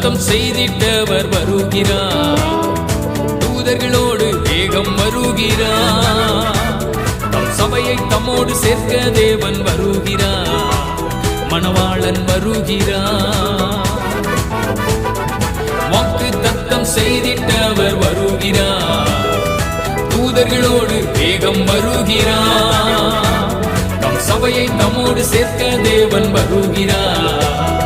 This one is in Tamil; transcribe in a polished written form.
தத்தம் செய்திட்டவர் வருகிறார். தூதர்களோடு வேகம் வருகிறார். தம் சபையை தம்மோடு சேர்க்க தேவன் வருகிறார். மணவாளன் வருகிறார். வாக்கு தத்தம் செய்திட்டவர் வருகிறார். தூதர்களோடு வேகம் வருகிறார். தம் சபையை தம்மோடு சேர்க்க தேவன் வருகிறார்.